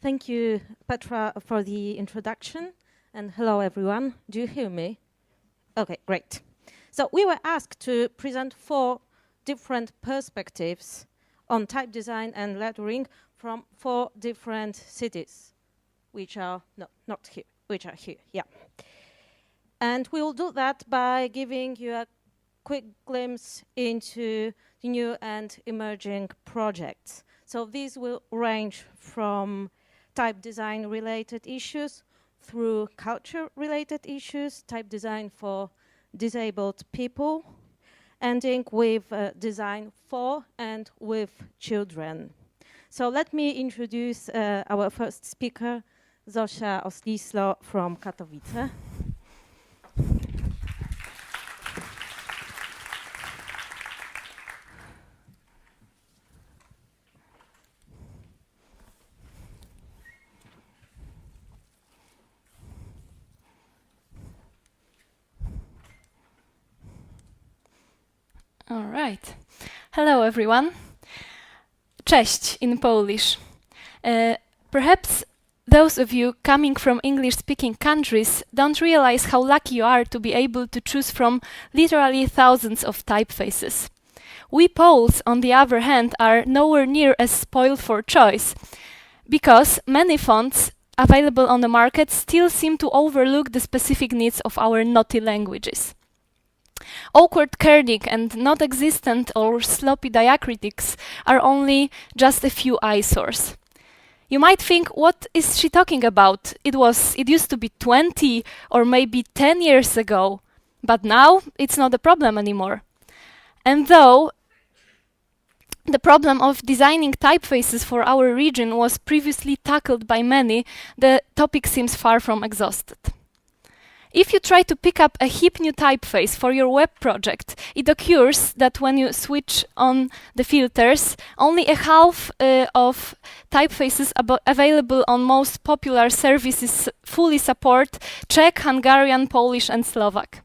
Thank you, Petra, for the introduction. And hello, everyone. Do you hear me? Okay, great. So we were asked to present 4 different perspectives on type design and lettering from 4 different cities, which are not here, which are here, yeah. And we will do that by giving you a quick glimpse into the new and emerging projects. So these will range from type design related issues through culture related issues, type design for disabled people, ending with design for and with children. So let me introduce our first speaker, Zofia Oslislo from Katowice. All right. Hello, everyone. Cześć in Polish. Perhaps those of you coming from English-speaking countries don't realize how lucky you are to be able to choose from literally thousands of typefaces. We Poles, on the other hand, are nowhere near as spoiled for choice, because many fonts available on the market still seem to overlook the specific needs of our naughty languages. Awkward kerning and not existent or sloppy diacritics are only just a few eyesores. You might think, what is she talking about? It used to be 20 or maybe 10 years ago, but now it's not a problem anymore. And though the problem of designing typefaces for our region was previously tackled by many, the topic seems far from exhausted. If you try to pick up a hip new typeface for your web project, it occurs that when you switch on the filters, only a half of typefaces available on most popular services fully support Czech, Hungarian, Polish and Slovak.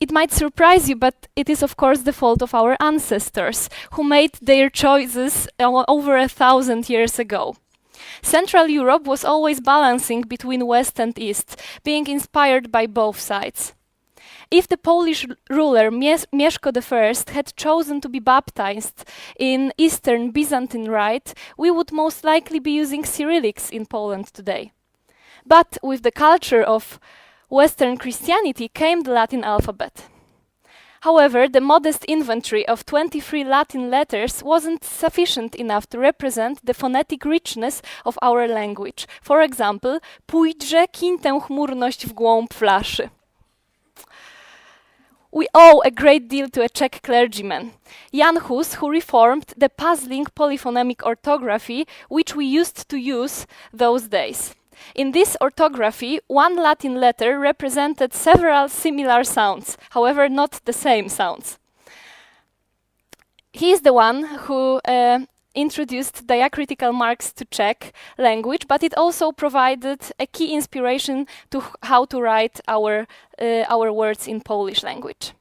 It might surprise you, but it is of course the fault of our ancestors, who made their choices over 1,000 years ago. Central Europe was always balancing between West and East, being inspired by both sides. If the Polish ruler Mieszko I had chosen to be baptized in Eastern Byzantine Rite, we would most likely be using Cyrillics in Poland today. But with the culture of Western Christianity came the Latin alphabet. However, the modest inventory of 23 Latin letters wasn't sufficient enough to represent the phonetic richness of our language. For example, pójdźże kiń tę chmurność w głąb flaszy. We owe a great deal to a Czech clergyman, Janus, who reformed the puzzling polyphonemic orthography which we used to use those days. In this orthography, one Latin letter represented several similar sounds, however not the same sounds. He is the one who introduced diacritical marks to Czech language, but it also provided a key inspiration to how to write our words in Polish language.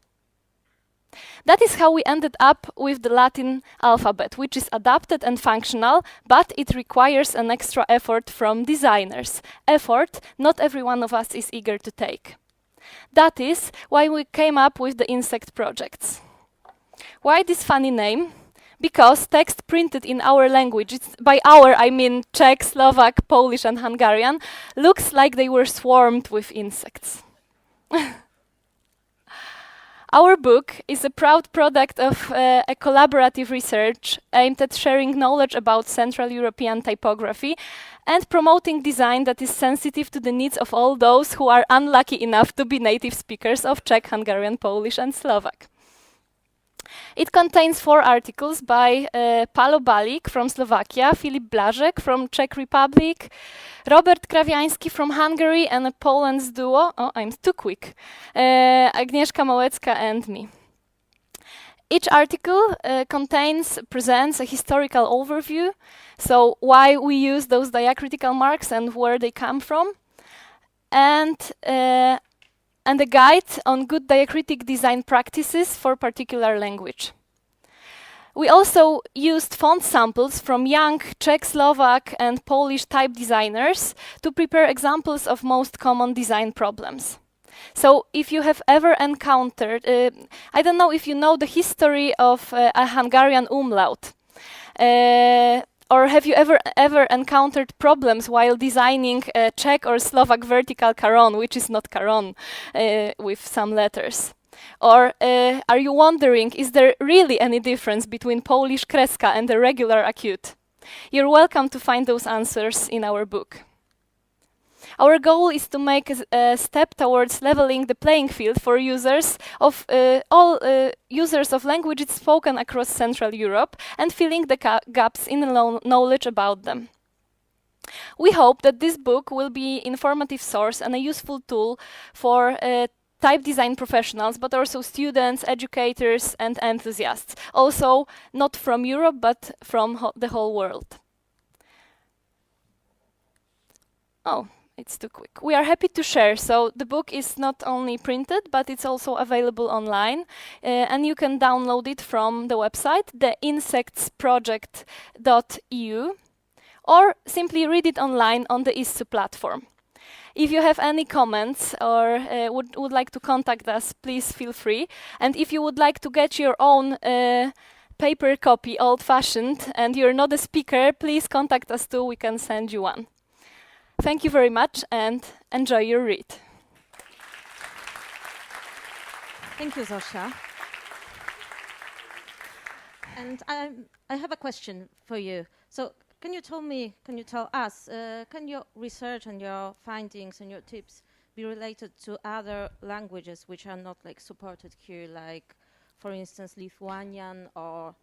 That is how we ended up with the Latin alphabet, which is adapted and functional, but it requires an extra effort from designers. Effort not every one of us is eager to take. That is why we came up with the insect projects. Why this funny name? Because text printed in our language, by our I mean Czech, Slovak, Polish and Hungarian, looks like they were swarmed with insects. Our book is a proud product of a collaborative research aimed at sharing knowledge about Central European typography and promoting design that is sensitive to the needs of all those who are unlucky enough to be native speakers of Czech, Hungarian, Polish and Slovak. It contains 4 articles by Paolo Balik from Slovakia, Filip Blażek from Czech Republic, Robert Krawiański from Hungary, and a Poland's duo, I'm too quick, Agnieszka Małecka and me. Each article presents a historical overview, so why we use those diacritical marks and where they come from, and a guide on good diacritic design practices for particular language. We also used font samples from young Czech, Slovak, and Polish type designers to prepare examples of most common design problems. So if you have ever encountered, I don't know if you know the history of a Hungarian umlaut, or have you ever encountered problems while designing a Czech or Slovak vertical caron, which is not caron, with some letters? Or are you wondering, is there really any difference between Polish kreska and a regular acute? You're welcome to find those answers in our book. Our goal is to make a step towards leveling the playing field for users of all users of languages spoken across Central Europe and filling the gaps in knowledge about them. We hope that this book will be an informative source and a useful tool for type design professionals, but also students, educators, and enthusiasts. Also, not from Europe, but from the whole world. Oh. It's too quick. We are happy to share. So the book is not only printed, but it's also available online. And you can download it from the website, theinsectsproject.eu, or simply read it online on the ISSU platform. If you have any comments or would like to contact us, please feel free. And if you would like to get your own paper copy, old-fashioned, and you're not a speaker, please contact us too. We can send you one. Thank you very much and enjoy your read. Thank you, Zofia. And I have a question for you. So can you tell us, can your research and your findings and your tips be related to other languages which are not like supported here, like, for instance, Lithuanian or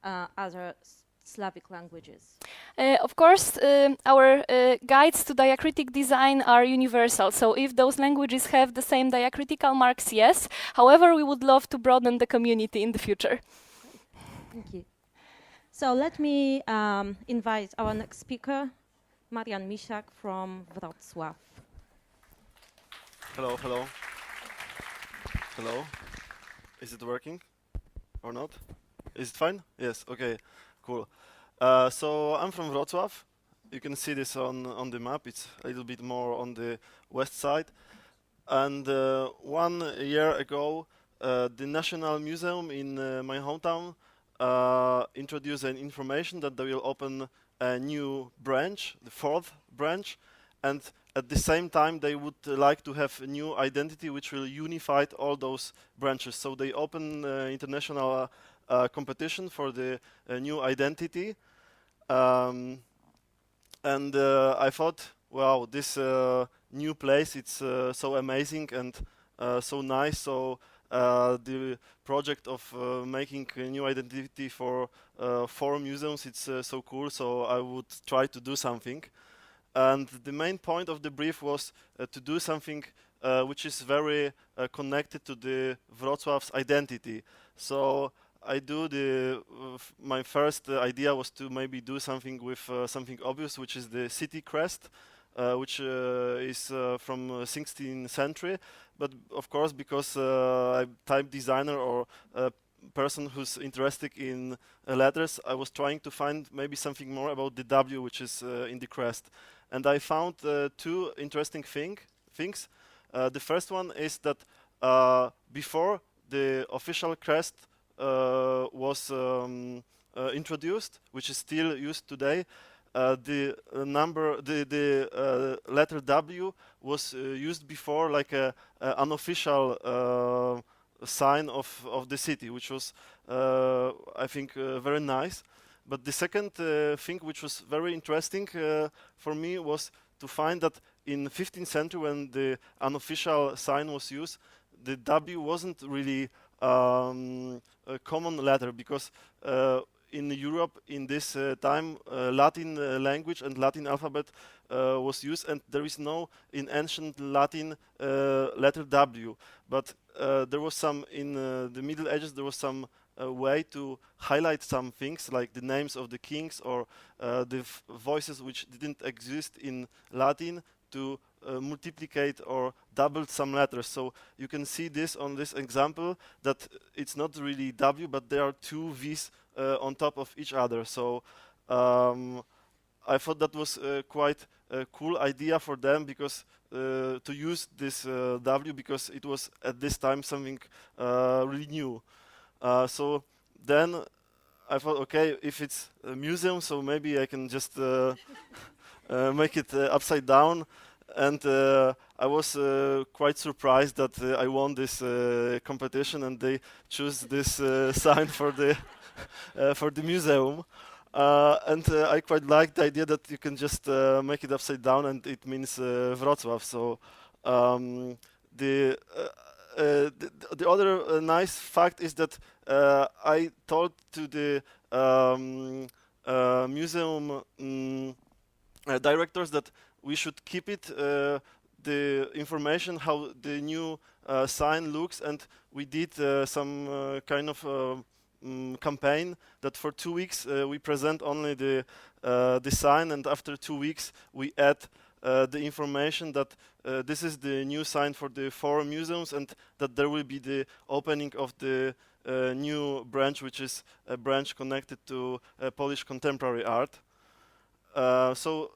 other Slavic languages? Of course, our guides to diacritic design are universal. So if those languages have the same diacritical marks, yes. However, we would love to broaden the community in the future. Thank you. So let me invite our next speaker, Marian Misiak from Wrocław. Hello, hello. Hello. Is it working or not? Is it fine? Yes, okay. Cool. So I'm from Wrocław. You can see this on the map. It's a little bit more on the west side. And 1 year ago, the National Museum in my hometown introduced an information that they will open a new branch, the 4th branch, and at the same time they would like to have a new identity which will unify all those branches. So they open international competition for the new identity, and I thought, wow, this new place, it's so amazing and so nice. So the project of making a new identity for 4 museums, it's so cool. So I would try to do something, and the main point of the brief was to do something which is very connected to the Wrocław's identity. So I do my first idea was to maybe do something with something obvious, which is the city crest, which is from 16th century. But of course, because I'm type designer or a person who's interested in letters, I was trying to find maybe something more about the W, which is in the crest. And I found 2 interesting things. The first one is that before the official crest was introduced, which is still used today, the letter W was used before like a unofficial sign of the city, which was I think very nice. But the second thing which was very interesting for me was to find that in 15th century, when the unofficial sign was used, the W wasn't really a common letter, because in Europe in this time Latin language and Latin alphabet was used, and there is no in ancient Latin letter W. But there was some in the Middle Ages, there was some way to highlight some things like the names of the kings or the voices which didn't exist in Latin, to multiplicate or double some letters. So you can see this on this example that it's not really W, but there are two V's on top of each other. So I thought that was quite a cool idea for them because to use this W, because it was at this time something really new. So then I thought, okay, if it's a museum, so maybe I can just make it upside down. And I was quite surprised that I won this competition, and they choose this sign for the museum. And I quite like the idea that you can just make it upside down, and it means Wrocław. So the other nice fact is that I told to the museum directors that we should keep it the information how the new sign looks, and we did some kind of campaign that for 2 weeks we present only the sign, and after 2 weeks we add the information that this is the new sign for the 4 museums, and that there will be the opening of the new branch, which is a branch connected to Polish contemporary art. So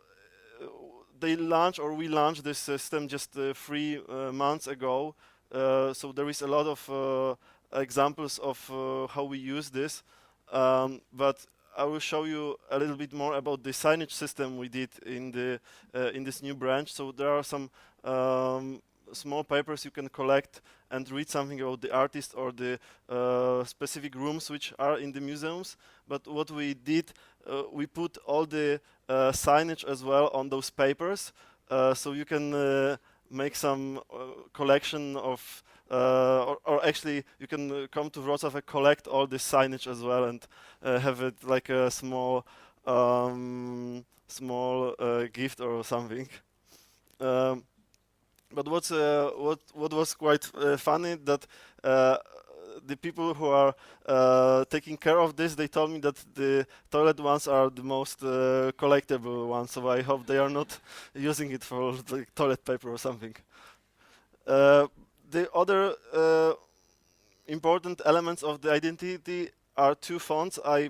they launched, or we launched this system just 3 months ago. So there is a lot of examples of how we use this, but I will show you a little bit more about the signage system we did in this new branch. So there are some small papers you can collect and read something about the artist or the specific rooms which are in the museums. But what we did, we put all the signage as well on those papers, so you can make some collection of or actually you can come to Wrocław and collect all this signage as well, and have it like a small gift or something. But what was quite funny, that the people who are taking care of this, they told me that the toilet ones are the most collectible ones, so I hope they are not using it for like toilet paper or something. The other important elements of the identity are 2 fonts. I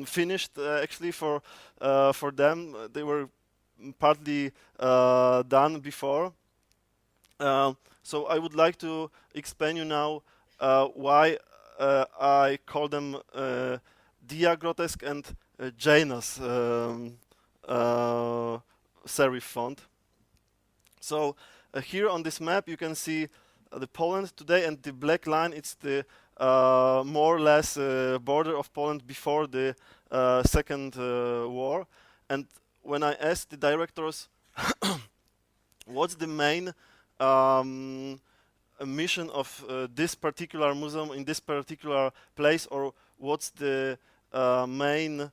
finished actually for them. They were partly done before. So I would like to explain you now why I call them Dia Grotesque and Janus serif font. So here on this map you can see the Poland today, and the black line, it's the more or less border of Poland before the Second War. And when I asked the directors what's the main mission of this particular museum in this particular place, or what's the main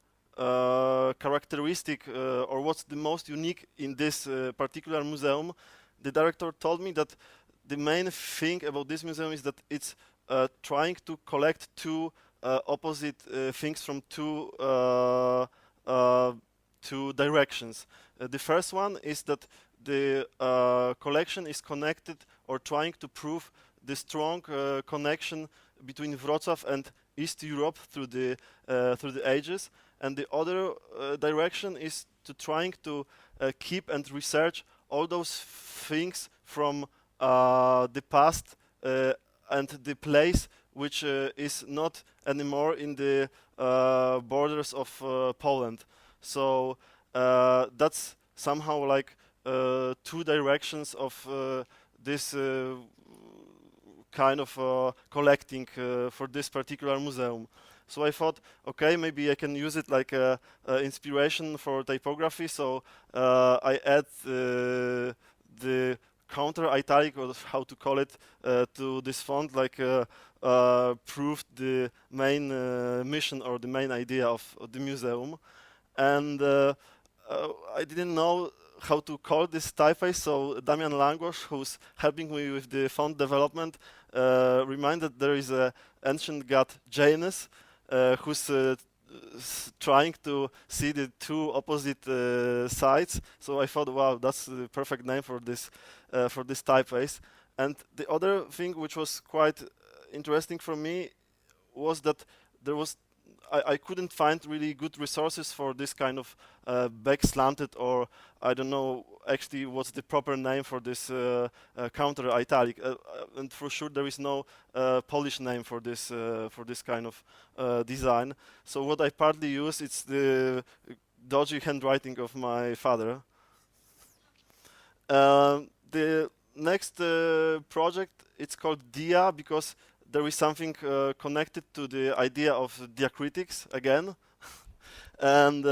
characteristic or what's the most unique in this particular museum, the director told me that the main thing about this museum is that it's trying to collect 2 opposite things from 2 directions. The first one is that the collection is connected, or trying to prove the strong connection between Wrocław and East Europe through the ages, and the other direction is to trying to keep and research all those things from the past and the place which is not anymore in the borders of Poland. So that's somehow like 2 directions of this kind of collecting for this particular museum. So I thought, okay, maybe I can use it like a inspiration for typography. So I add the counter italic, or how to call it, to this font, like proved the main mission or the main idea of the museum. And I didn't know how to call this typeface, so Damian Langos, who's helping me with the font development, reminded there is an ancient god Janus, whose trying to see the two opposite sides. So I thought, wow, that's the perfect name for this typeface. And the other thing which was quite interesting for me was that there was I couldn't find really good resources for this kind of back slanted, or I don't know actually what's the proper name for this counter italic, and for sure there is no Polish name for this kind of design. So what I partly use, it's the dodgy handwriting of my father. The next project, it's called Dia, because there is something connected to the idea of diacritics again. And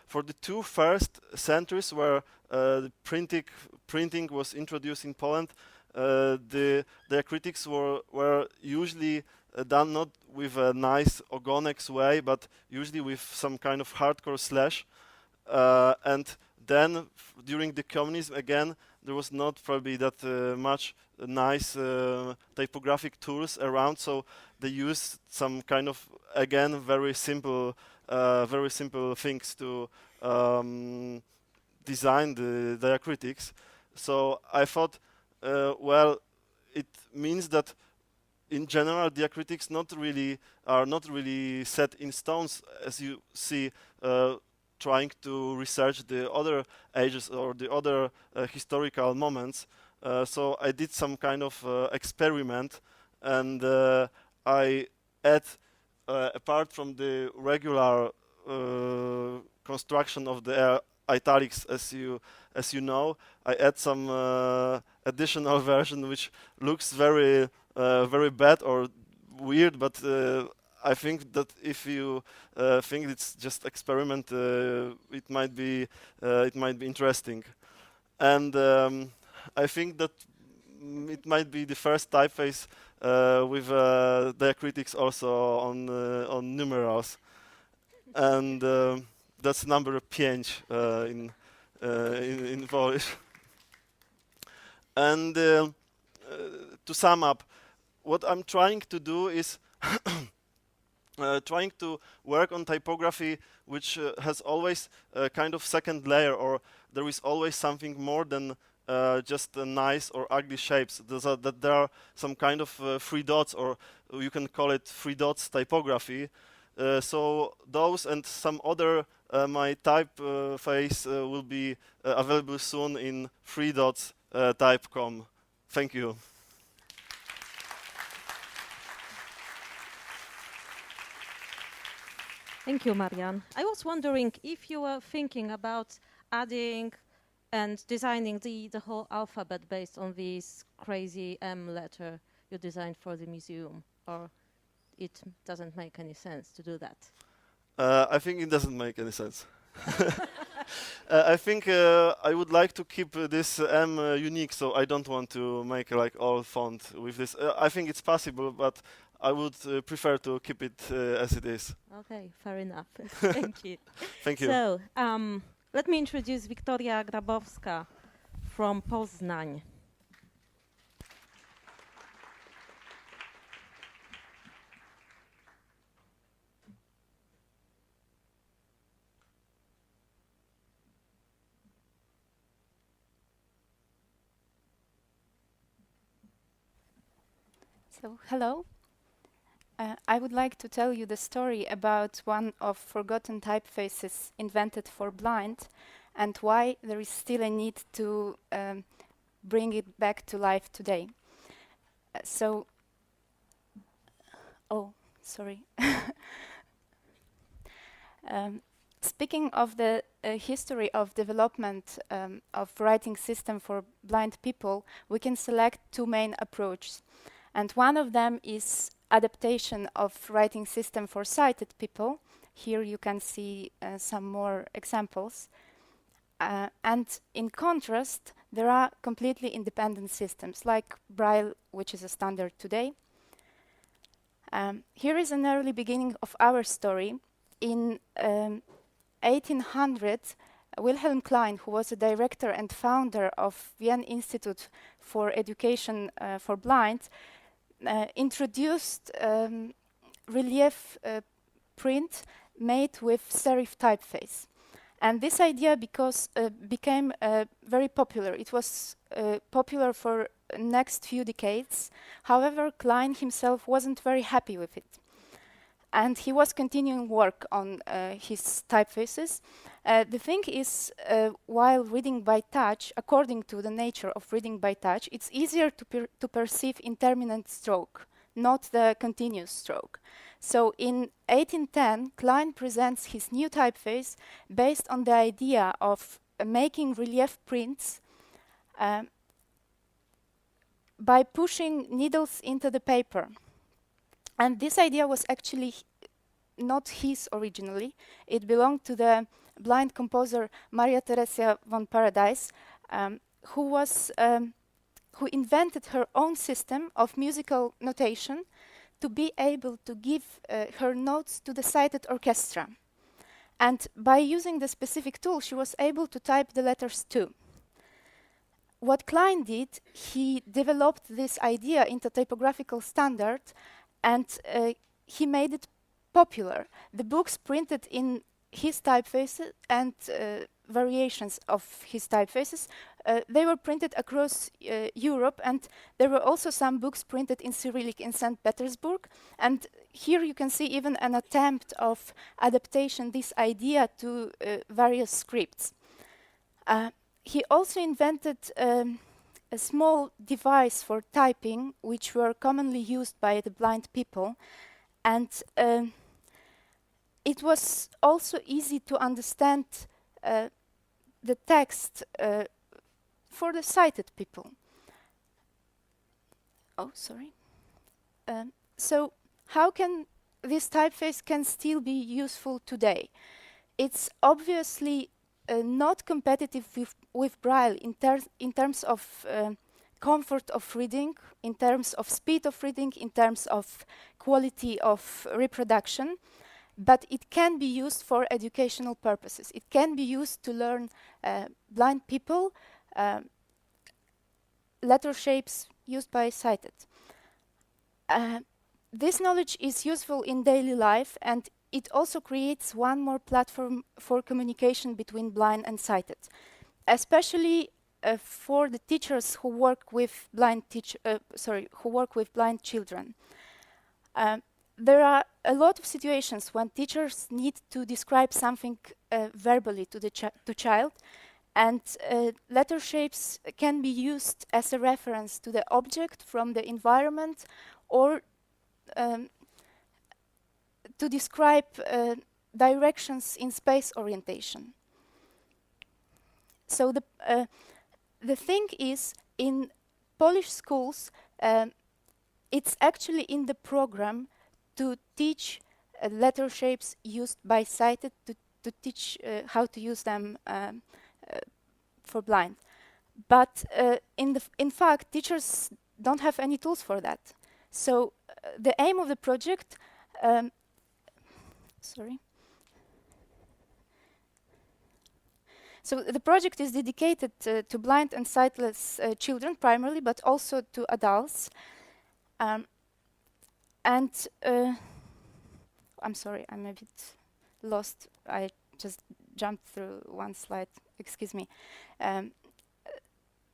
for the two first centuries where the printing was introduced in Poland, the diacritics were usually done not with a nice ogonek way, but usually with some kind of hardcore slash. And then during the communism again, there was not probably that much nice typographic tools around, so they used some kind of, again, very simple things to design the diacritics. So I thought, well, it means that in general diacritics are not really set in stones, as you see. Trying to research the other ages or the other historical moments. So I did some kind of experiment, and I add, apart from the regular construction of the italics, as you know, I add some additional version which looks very bad or weird, but I think that if you think it's just experiment, it might be interesting, and I think that it might be the first typeface with diacritics also on numerals, and that's number 5 in Polish. And to sum up, what I'm trying to do is trying to work on typography which has always a kind of second layer, or there is always something more than just nice or ugly shapes. That there are some kind of 3 dots, or you can call it 3 dots typography. So those and some other my typeface will be available soon in 3 dots type.com. Thank you. Thank you, Marian. I was wondering if you were thinking about adding and designing the whole alphabet based on this crazy M letter you designed for the museum, or it doesn't make any sense to do that? I think it doesn't make any sense. I think I would like to keep this M unique, so I don't want to make like all font with this. I think it's possible, but I would prefer to keep it as it is. Okay, fair enough. Thank you. Thank you. So, let me introduce Viktoriya Grabowska from Poznań. So, hello. I would like to tell you the story about one of forgotten typefaces invented for blind, and why there is still a need to bring it back to life today. Speaking of the history of development of writing system for blind people, we can select 2 main approaches. And one of them is adaptation of writing system for sighted people. Here you can see some more examples. And in contrast, there are completely independent systems like Braille, which is a standard today. Here is an early beginning of our story. In 1800, Wilhelm Klein, who was a director and founder of Vienna Institute for Education for Blind, introduced relief print made with serif typeface. And this idea became very popular. It was popular for next few decades. However, Klein himself wasn't very happy with it. And he was continuing work on his typefaces. The thing is, while reading by touch, according to the nature of reading by touch, it's easier to perceive intermittent stroke, not the continuous stroke. So in 1810, Klein presents his new typeface based on the idea of making relief prints by pushing needles into the paper. And this idea was actually not his originally. It belonged to the blind composer Maria Theresia von Paradise, who invented her own system of musical notation to be able to give her notes to the sighted orchestra. And by using the specific tool, she was able to type the letters too. What Klein did, he developed this idea into typographical standard, and he made it popular. The books printed in his typefaces and variations of his typefaces, they were printed across Europe, and there were also some books printed in Cyrillic in St. Petersburg. And here you can see even an attempt of adaptation, this idea to various scripts. He also invented a small device for typing, which were commonly used by the blind people. And it was also easy to understand the text for the sighted people. Oh, sorry. So how can this typeface can still be useful today? It's obviously not competitive with Braille in terms of comfort of reading, in terms of speed of reading, in terms of quality of reproduction, but it can be used for educational purposes. It can be used to learn blind people letter shapes used by sighted. This knowledge is useful in daily life, and it also creates one more platform for communication between blind and sighted, especially for the teachers who work with blind children. There are a lot of situations when teachers need to describe something verbally to the child, and letter shapes can be used as a reference to the object from the environment, or to describe directions in space orientation. So the thing is, in Polish schools, it's actually in the program to teach letter shapes used by sighted, to teach how to use them for blind. But in fact, teachers don't have any tools for that. So the aim of the project, So the project is dedicated to blind and sightless children primarily, but also to adults. I'm sorry, I'm a bit lost. I just jumped through one slide, excuse me.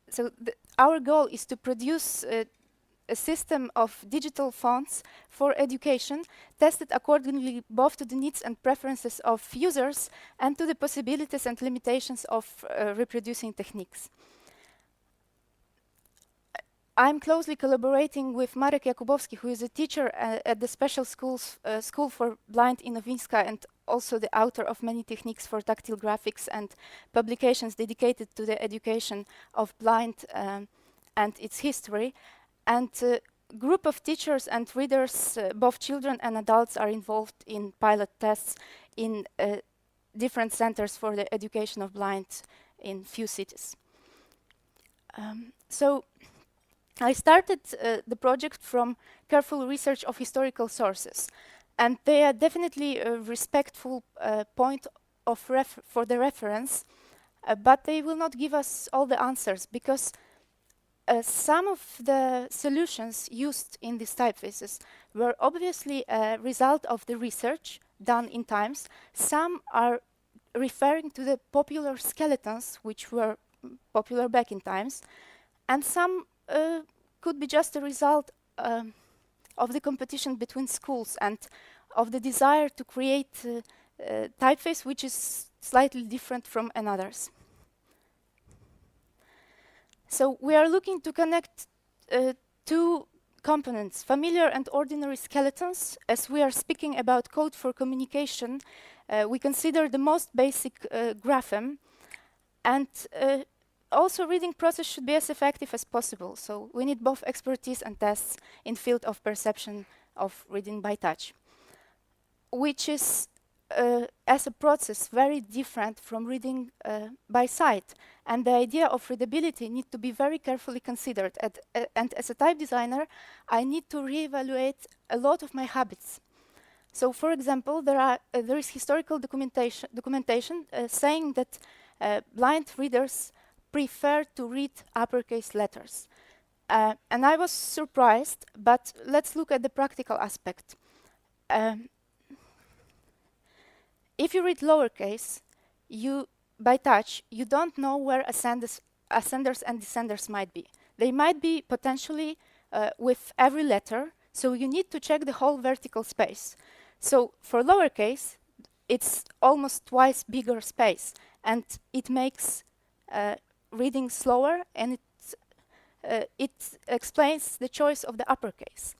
So our goal is to produce a system of digital fonts for education, tested accordingly both to the needs and preferences of users and to the possibilities and limitations of reproducing techniques. I'm closely collaborating with Marek Jakubowski, who is a teacher at the Special School for Blind in Nowinska, and also the author of many techniques for tactile graphics and publications dedicated to the education of blind and its history. And a group of teachers and readers, both children and adults, are involved in pilot tests in different centers for the education of blind in few cities. So I started the project from careful research of historical sources, and they are definitely a respectful point of for the reference, but they will not give us all the answers, because some of the solutions used in these typefaces were obviously a result of the research done in times. Some are referring to the popular skeletons, which were popular back in times, and some could be just a result of the competition between schools and of the desire to create typeface which is slightly different from another's. So we are looking to connect two components, familiar and ordinary skeletons. As we are speaking about code for communication, we consider the most basic grapheme, and also reading process should be as effective as possible. So we need both expertise and tests in field of perception of reading by touch, which is as a process very different from reading by sight. And the idea of readability needs to be very carefully considered. And as a type designer, I need to reevaluate a lot of my habits. So, for example, there is historical documentation saying that blind readers prefer to read uppercase letters. And I was surprised, but let's look at the practical aspect. If you read lowercase, by touch, you don't know where ascenders and descenders might be. They might be potentially with every letter, so you need to check the whole vertical space. So for lowercase, it's almost twice bigger space, and it makes reading slower, and it explains the choice of the uppercase.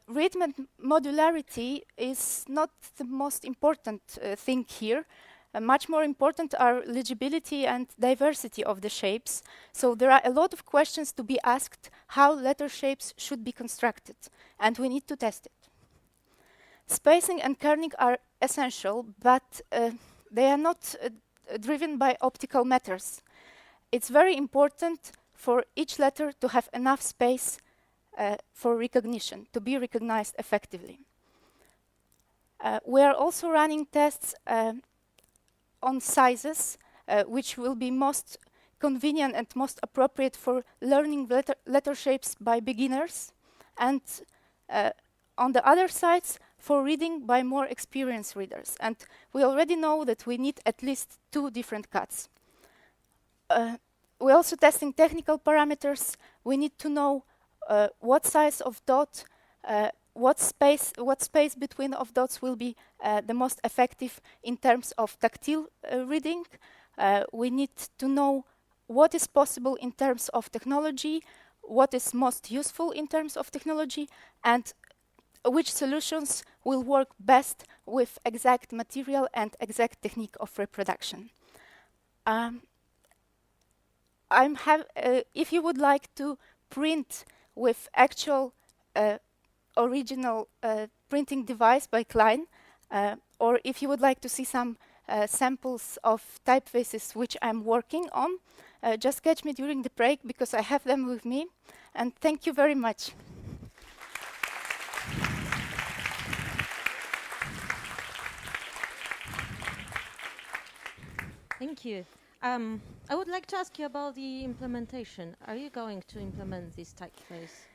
Read modularity is not the most important thing here. Much more important are legibility and diversity of the shapes. So there are a lot of questions to be asked how letter shapes should be constructed, and we need to test it. Spacing and kerning are essential, but they are not driven by optical matters. It's very important for each letter to have enough space for recognition, to be recognized effectively. We are also running tests on sizes, which will be most convenient and most appropriate for learning letter shapes by beginners, and on the other sides, for reading by more experienced readers. And we already know that we need at least 2 different cuts. We're also testing technical parameters. We need to know what size of dot, what space between of dots will be the most effective in terms of tactile reading. We need to know what is possible in terms of technology, what is most useful in terms of technology, and which solutions will work best with exact material and exact technique of reproduction. If you would like to print with actual original printing device by Klein, or if you would like to see some samples of typefaces which I'm working on, just catch me during the break because I have them with me. And thank you very much. Thank you. I would like to ask you about the implementation. Are you going to implement this typeface?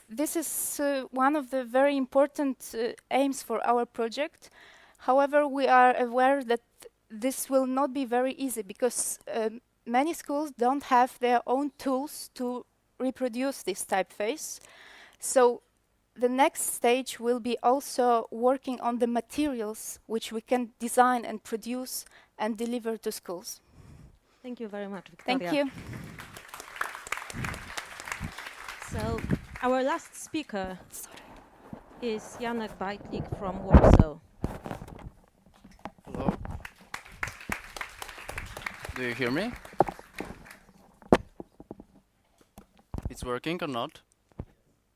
This is one of the very important aims for our project. However, we are aware that this will not be very easy because many schools don't have their own tools to reproduce this typeface. So the next stage will be also working on the materials which we can design and produce and deliver to schools. Thank you very much, Viktoriya. Thank you. So our last speaker is Bajtlik from Warsaw. Hello. Do you hear me? It's working or not?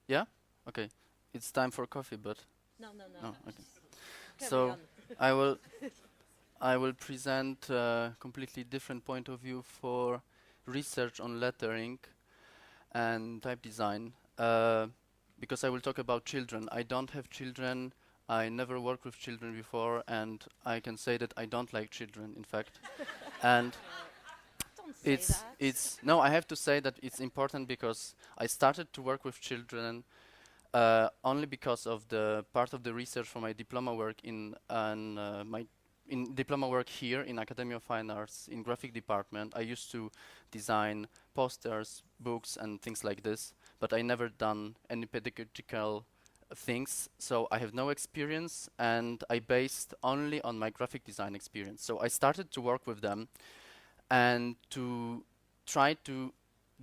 Yeah? Okay. It's time for coffee, but... No. Okay. So I will present a completely different point of view for research on lettering and type design, because I will talk about children. I don't have children, I never worked with children before, and I can say that I don't like children, in fact. And Don't say that. no, I have to say that it's important because I started to work with children only because of the part of the research for my diploma work in diploma work here in Academy of Fine Arts in graphic department. I used to design posters, books, and things like this, but I never done any pedagogical things, so I have no experience, and I based only on my graphic design experience. So I started to work with them and to try to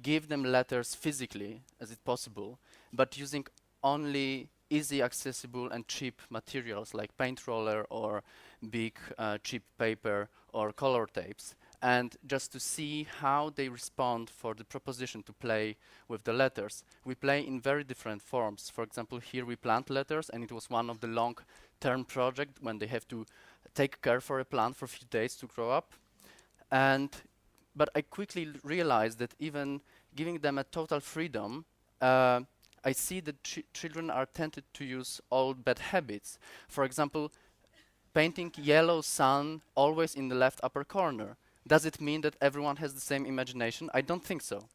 give them letters physically as it possible, but using only easy accessible and cheap materials like paint roller or big cheap paper or color tapes, and just to see how they respond for the proposition to play with the letters. We play in very different forms. For example, here we plant letters, and it was one of the long-term project when they have to take care for a plant for a few days to grow up. But I quickly realized that even giving them a total freedom, I see that children are tempted to use old bad habits. For example, painting yellow sun always in the left upper corner. Does it mean that everyone has the same imagination? I don't think so.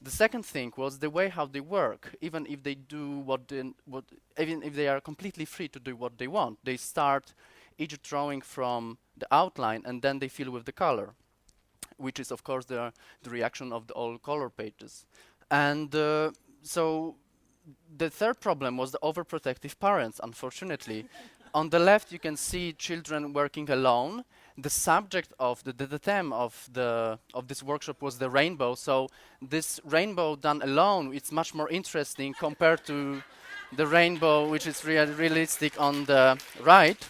The second thing was the way how they work. Even if they do even if they are completely free to do what they want, they start each drawing from the outline and then they fill with the color, which is of course the reaction of the old color pages. And so the third problem was the overprotective parents, unfortunately. On the left, you can see children working alone. The subject of the theme of this workshop was the rainbow. So this rainbow done alone, it's much more interesting compared to the rainbow which is realistic on the right.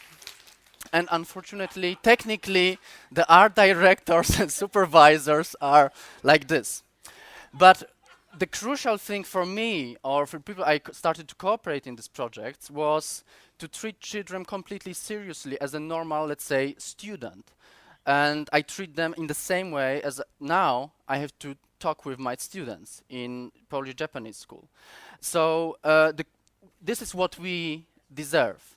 And unfortunately, technically, the art directors and supervisors are like this. But the crucial thing for me, or for people I started to cooperate in this project, was to treat children completely seriously as a normal, let's say, student. And I treat them in the same way as now I have to talk with my students in Polish-Japanese school. So this is what we deserve.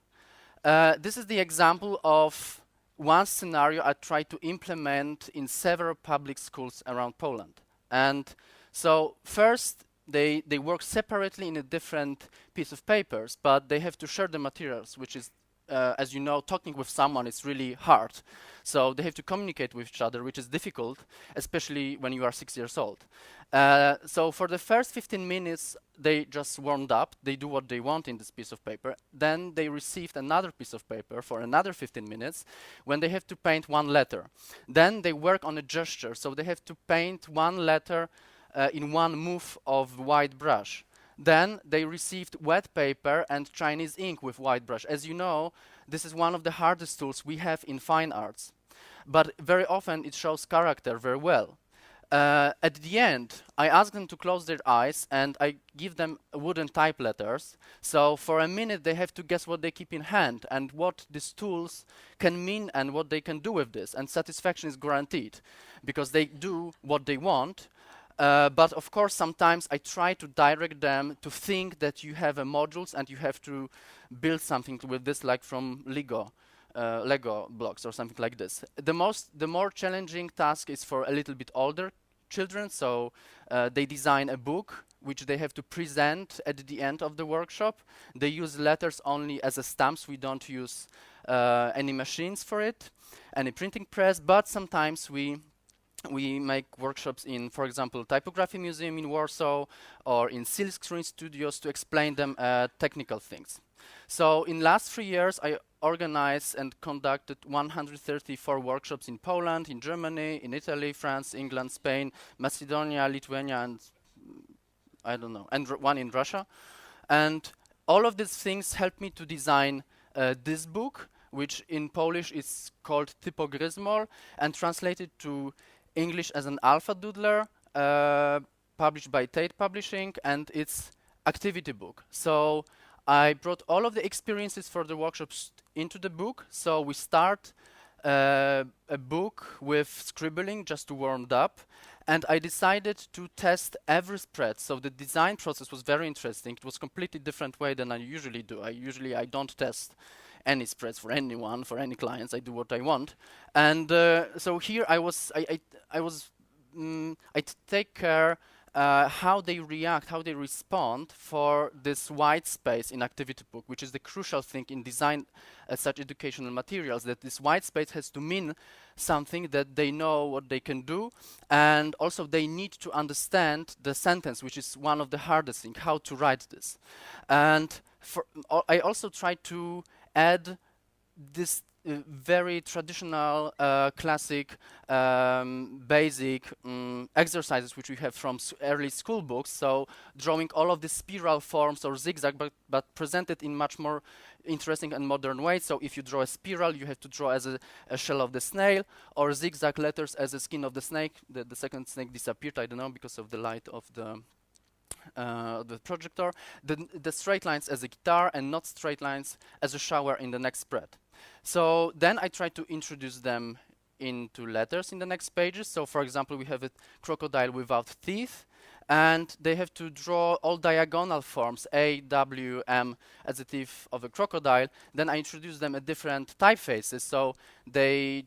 This is the example of one scenario I tried to implement in several public schools around Poland. And so first, they work separately in a different piece of papers, but they have to share the materials, which is, as you know, talking with someone is really hard. So they have to communicate with each other, which is difficult, especially when you are 6 years old. So for the first 15 minutes, they just warmed up. They do what they want in this piece of paper. Then they received another piece of paper for another 15 minutes when they have to paint one letter. Then they work on a gesture. So they have to paint one letter in one move of white brush. Then they received wet paper and Chinese ink with white brush. As you know, this is one of the hardest tools we have in fine arts. But very often it shows character very well. At the end, I ask them to close their eyes and I give them wooden type letters. So for a minute they have to guess what they keep in hand and what these tools can mean and what they can do with this. And satisfaction is guaranteed because they do what they want. But of course, sometimes I try to direct them to think that you have a modules and you have to build something with this, like from Lego blocks or something like this. The more challenging task is for a little bit older children. So they design a book which they have to present at the end of the workshop. They use letters only as a stamps. We don't use any machines for it, any printing press. But sometimes we make workshops in, for example, Typography Museum in Warsaw or in Silk Screen Studios to explain them technical things. So in last 3 years, I organized and conducted 134 workshops in Poland, in Germany, in Italy, France, England, Spain, Macedonia, Lithuania, and I don't know, and one in Russia. And all of these things helped me to design this book, which in Polish is called Typogryzmol and translated to English as an alpha doodler, published by Tate Publishing, and it's activity book. So I brought all of the experiences for the workshops into the book. So we start a book with scribbling just to warm up, and I decided to test every spread. So the design process was very interesting. It was completely different way than I usually do. I don't test any spreads for anyone, for any clients. I do what I want. And so here I take care how they react, how they respond for this white space in activity book, which is the crucial thing in design such educational materials, that this white space has to mean something, that they know what they can do, and also they need to understand the sentence, which is one of the hardest things, how to write this. And I also try to add this very traditional, classic, basic exercises which we have from early school books. So drawing all of the spiral forms or zigzag, but presented in much more interesting and modern way. So if you draw a spiral, you have to draw as a shell of the snail, or zigzag letters as a skin of the snake. The second snake disappeared, I don't know, because of the light of the projector. The straight lines as a guitar, and not straight lines as a shower in the next spread. So then I try to introduce them into letters in the next pages. So for example, we have a crocodile without teeth, and they have to draw all diagonal forms, A, W, M, as the teeth of a crocodile. Then I introduce them at different typefaces, so they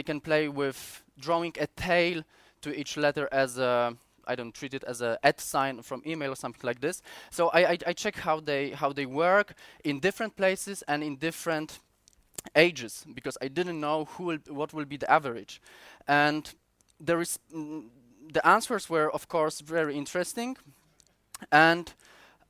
can play with drawing a tail to each letter as a, I don't treat it as a @ sign from email or something like this. So I check how they work in different places and in different ages, because I didn't know what will be the average. And there is the answers were of course very interesting, and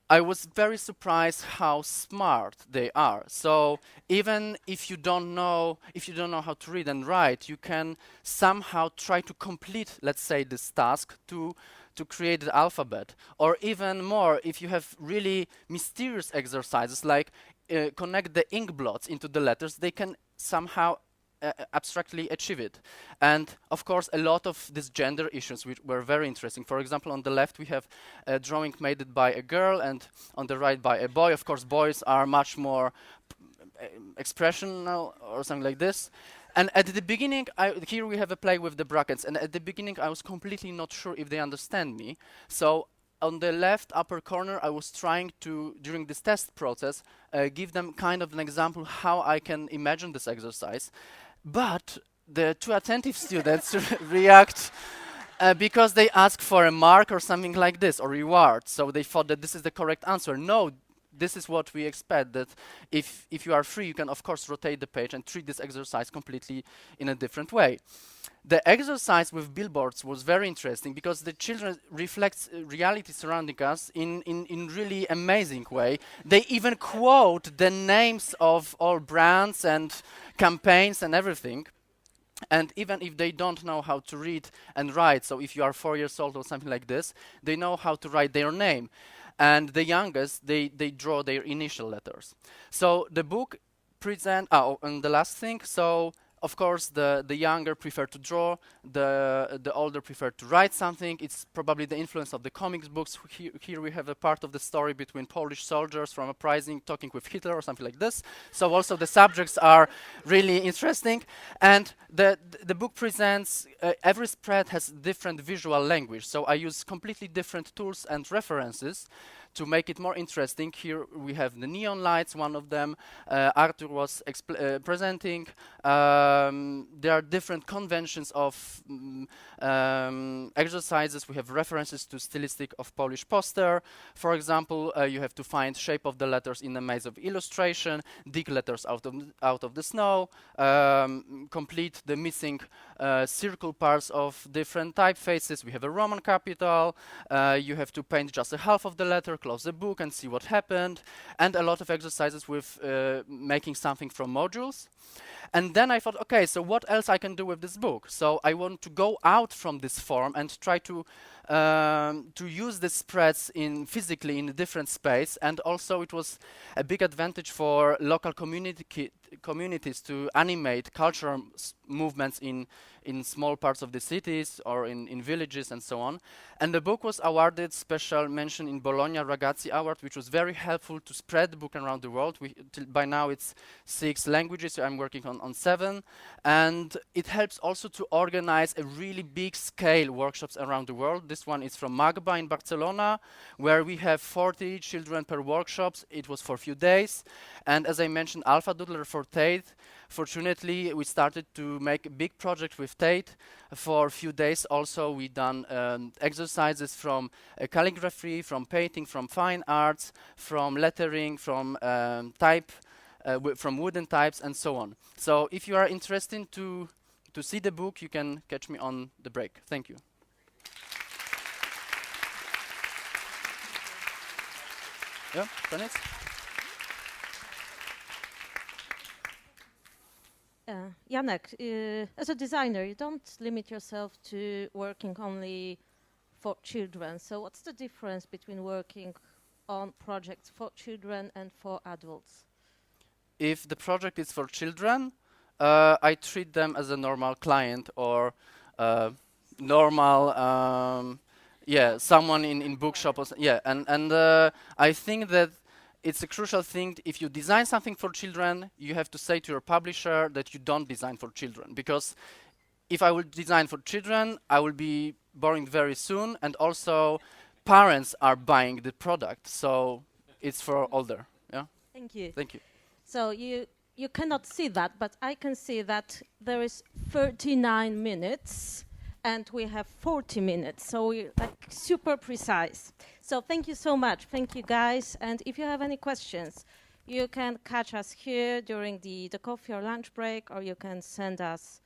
I was very surprised how smart they are. So even if you don't know how to read and write, you can somehow try to complete, let's say, this task to create the alphabet. Or even more, if you have really mysterious exercises like connect the ink blots into the letters, they can somehow abstractly achieve it. And of course, a lot of these gender issues which were very interesting. For example, on the left we have a drawing made by a girl, and on the right by a boy. Of course, boys are much more expressional or something like this. And at the beginning, here we have a play with the brackets, and at the beginning I was completely not sure if they understand me. So on the left upper corner, I was trying to, during this test process, give them kind of an example how I can imagine this exercise. But the too attentive students react because they ask for a mark or something like this, or reward. So they thought that this is the correct answer. No, this is what we expect, that if you are free, you can of course rotate the page and treat this exercise completely in a different way. The exercise with billboards was very interesting because the children reflect reality surrounding us in really amazing way. They even quote the names of all brands and campaigns and everything. And even if they don't know how to read and write, so if you are 4 years old or something like this, they know how to write their name. And the youngest, they draw their initial letters. So the book and the last thing, so of course the younger prefer to draw, the older prefer to write something. It's probably the influence of the comics books. Here we have a part of the story between Polish soldiers from uprising talking with Hitler or something like this. So also the subjects are really interesting. And the book presents, every spread has different visual language. So I use completely different tools and references to make it more interesting. Here we have the neon lights, one of them Arthur was presenting. There are different conventions of exercises. We have references to stylistic of Polish poster. For example, you have to find shape of the letters in a maze of illustration, dig letters out of the snow, complete the missing circle parts of different typefaces. We have a Roman capital. You have to paint just a half of the letter, close the book and see what happened, and a lot of exercises with making something from modules. And then I thought, okay, so what else I can do with this book? So I want to go out from this form and try to use the spreads physically in a different space. And also it was a big advantage for local communities to animate cultural movements in small parts of the cities or in villages and so on. And the book was awarded special mention in Bologna Ragazzi Award, which was very helpful to spread the book around the world. By now it's 6 languages, so I'm working on 7. And it helps also to organize a really big scale workshops around the world. This one is from Magba in Barcelona, where we have 40 children per workshops. It was for a few days. And as I mentioned, Alpha Doodler for Tate fortunately, we started to make a big project with Tate. For a few days also, we done exercises from calligraphy, from painting, from fine arts, from lettering, from from wooden types, and so on. So if you are interested to see the book, you can catch me on the break. Thank you. Yeah, Janis? Janek, as a designer, you don't limit yourself to working only for children. So what's the difference between working on projects for children and for adults? If the project is for children, I treat them as a normal client or normal, someone in bookshop or and I think that it's a crucial thing. If you design something for children, you have to say to your publisher that you don't design for children, because if I will design for children, I will be boring very soon, and also parents are buying the product, so it's for older. Yeah. Thank you. Thank you. So you cannot see that, but I can see that there is 39 minutes and we have 40 minutes, so we're like super precise. So thank you so much. Thank you, guys. And if you have any questions, you can catch us here during the coffee or lunch break, or you can send us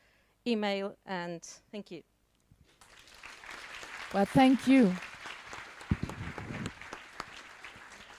email, and thank you. Well, thank you.